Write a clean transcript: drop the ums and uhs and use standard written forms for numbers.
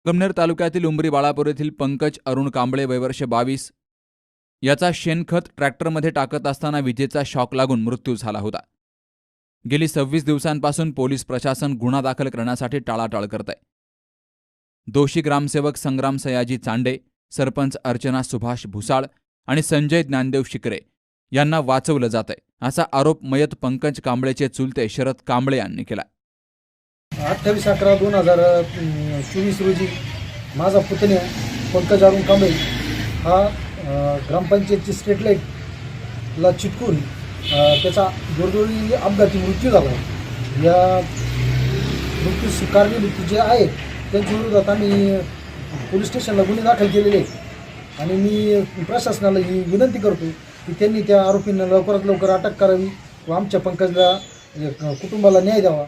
कमनेर तालुक्यातील उंबरी बाळापूर येथील पंकज अरुण कांबळे वय वर्ष 22 याचा शेणखत ट्रॅक्टरमध्ये टाकत असताना विजेचा शॉक लागून मृत्यू झाला होता। गेली 26 दिवसांपासून पोलीस प्रशासन गुन्हा दाखल करण्यासाठी टाळाटाळ करत आहे। दोषी ग्रामसेवक संग्राम सयाजी चांडे, सरपंच अर्चना सुभाष भुसाळ आणि संजय ज्ञानदेव शिकरे यांना वाचवलं जात आहे, असा आरोप मयत पंकज कांबळेचे चुलते शरद कांबळे यांनी केला। 28/11/2024 रोजी माझा पुतण्या पंकज अरुण कांबळे हा ग्रामपंचायतची स्ट्रीट लाईटला चिटकून त्याचा दुर्दैवी अपघाती मृत्यू झाला। या मृत्यूस कारणीभूत जे आहेत त्यांच्या विरोधात आम्ही पोलीस स्टेशनला गुन्हे दाखल केलेले आहेत आणि मी प्रशासनाला ही विनंती करतो की त्यांनी त्या आरोपींना लवकरात लवकर अटक करावी व आमच्या पंकजला कुटुंबाला न्याय द्यावा।